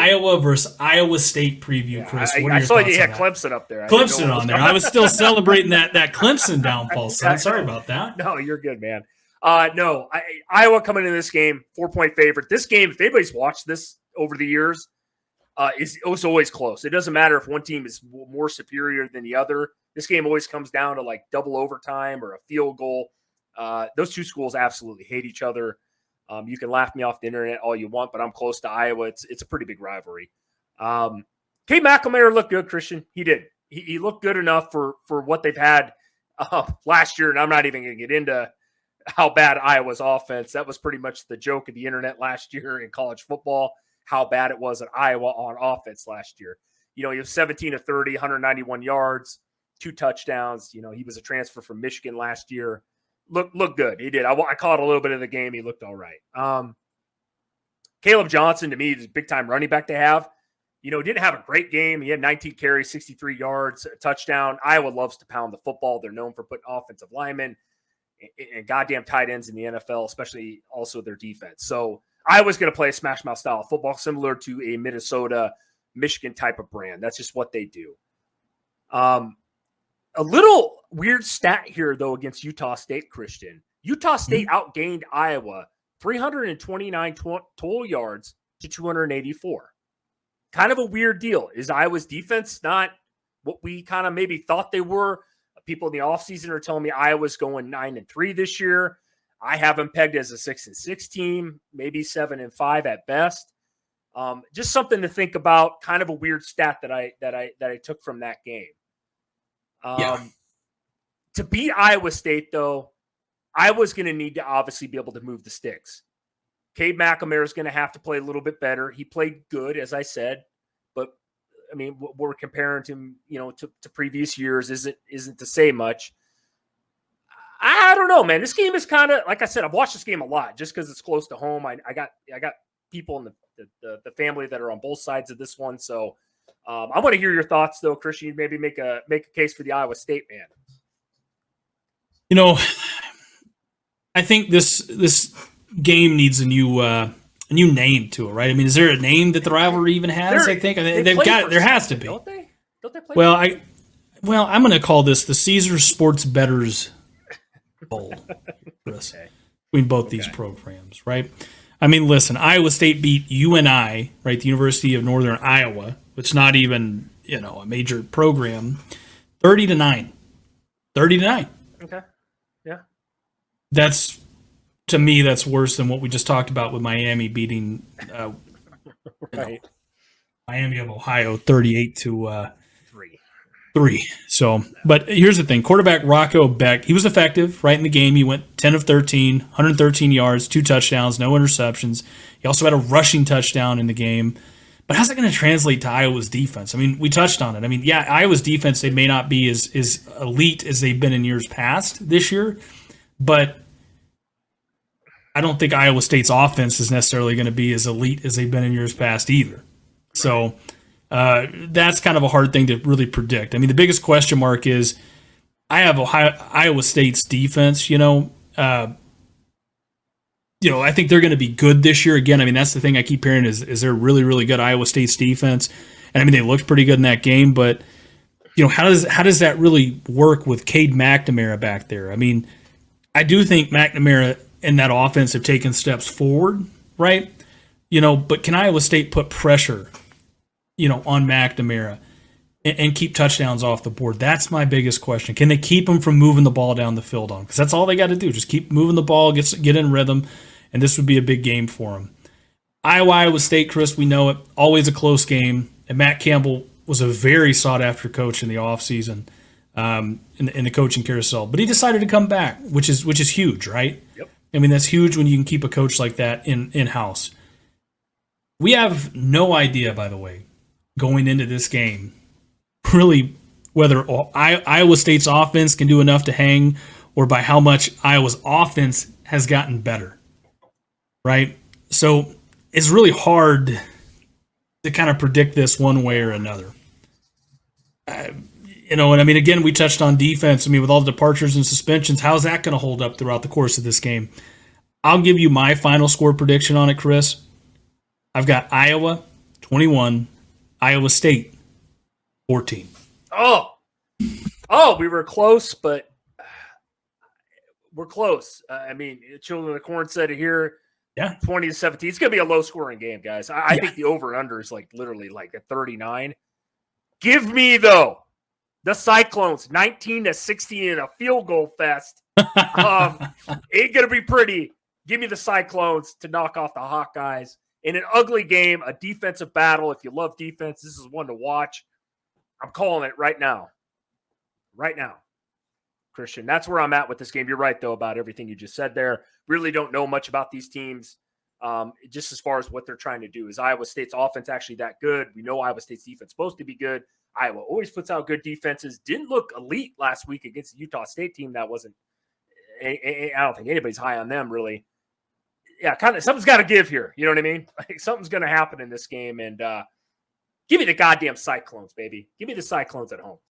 Iowa versus Iowa State preview, Chris. What are I your saw thoughts you on had that? Clemson up there. Clemson on there. I was still celebrating that Clemson downfall, son. Sorry about that. No, you're good, man. No, Iowa coming into this game, 4-point favorite. This game, if anybody's watched this over the years, it's always close. It doesn't matter if one team is more superior than the other. This game always comes down to like double overtime or a field goal. Those two schools absolutely hate each other. You can laugh me off the internet all you want, but I'm close to Iowa. It's a pretty big rivalry. Cade McNamara looked good, Christian. He did. He looked good enough for what they've had last year, and I'm not even going to get into how bad Iowa's offense. That was pretty much the joke of the internet last year in college football, how bad it was at Iowa on offense last year. He was 17 of 30, 191 yards, 2 touchdowns. He was a transfer from Michigan last year. Look good. He did. I caught a little bit of the game. He looked all right. Caleb Johnson, to me, is a big-time running back to have. Didn't have a great game. He had 19 carries, 63 yards, a touchdown. Iowa loves to pound the football. They're known for putting offensive linemen and goddamn tight ends in the NFL, especially also their defense. So Iowa's going to play a smash mouth style of football similar to a Minnesota, Michigan type of brand. That's just what they do. A little weird stat here, though, against Utah State, Christian. Utah State outgained Iowa 329 total yards to 284. Kind of a weird deal. Is Iowa's defense not what we kind of maybe thought they were? People in the offseason are telling me Iowa's going 9-3 this year. I have them pegged as a 6-6 team, maybe 7-5 at best. Just something to think about. Kind of a weird stat that I took from that game. To beat Iowa State, though, Iowa's going to need to obviously be able to move the sticks. Cade McNamara is going to have to play a little bit better. He played good, as I said, but I mean, what we're comparing him, to previous years isn't to say much. I don't know, man. This game is kind of, like I said, I've watched this game a lot just because it's close to home. I got people in the family that are on both sides of this one, so I want to hear your thoughts, though, Christian. Maybe make a case for the Iowa State man. I think this game needs a new name to it, right? I mean, is there a name that the rivalry even has? I think they've got. There has to be. Don't they? Don't they play? I'm going to call this the Caesar Sports Bettors Bowl, Chris, between both these programs, right? I mean, listen, Iowa State beat UNI, right? The University of Northern Iowa, which is not even a major program, 30-9. 30-9. Okay. Yeah. That's. To me, that's worse than what we just talked about with Miami beating Miami of Ohio 38-3. So, but here's the thing. Quarterback Rocco Beck, he was effective right in the game. He went 10 of 13, 113 yards, 2 touchdowns, no interceptions. He also had a rushing touchdown in the game. But how's that going to translate to Iowa's defense? I mean, we touched on it. I mean, yeah, Iowa's defense, they may not be as elite as they've been in years past this year, but I don't think Iowa State's offense is necessarily going to be as elite as they've been in years past either. So that's kind of a hard thing to really predict. I mean, the biggest question mark is I have Iowa State's defense, I think they're going to be good this year. Again, I mean, that's the thing I keep hearing is they're really, really good, Iowa State's defense. And I mean, they looked pretty good in that game, but how does that really work with Cade McNamara back there? I mean, I do think McNamara and that offense have taken steps forward, right? But can Iowa State put pressure, on McNamara and keep touchdowns off the board? That's my biggest question. Can they keep him from moving the ball down the field on? Because that's all they got to do. Just keep moving the ball, get in rhythm, and this would be a big game for them. Iowa State, Chris, we know it. Always a close game. And Matt Campbell was a very sought-after coach in the offseason, in the coaching carousel. But he decided to come back, which is huge, right? Yep. I mean, that's huge when you can keep a coach like that in-house. We have no idea, by the way, going into this game, really whether Iowa State's offense can do enough to hang or by how much Iowa's offense has gotten better, right? So it's really hard to kind of predict this one way or another. And I mean, again, we touched on defense. I mean, with all the departures and suspensions, how's that going to hold up throughout the course of this game? I'll give you my final score prediction on it, Chris. I've got Iowa 21. Iowa State 14. Oh, we were close, but we're close. I mean, Children of the Corn said it here. Yeah. 20-17. It's going to be a low-scoring game, guys. I think the over-under is literally at 39. Give me, though, the Cyclones 19-16 in a field goal fest. Ain't going to be pretty. Give me the Cyclones to knock off the Hawkeyes. In an ugly game, a defensive battle. If you love defense, this is one to watch. I'm calling it right now. Right now, Christian. That's where I'm at with this game. You're right, though, about everything you just said there. Really don't know much about these teams, just as far as what they're trying to do. Is Iowa State's offense actually that good? We know Iowa State's defense is supposed to be good. Iowa always puts out good defenses. Didn't look elite last week against the Utah State team. That wasn't – I don't think anybody's high on them, really. Yeah, kind of – something's got to give here. You know what I mean? Something's going to happen in this game. And give me the goddamn Cyclones, baby. Give me the Cyclones at home.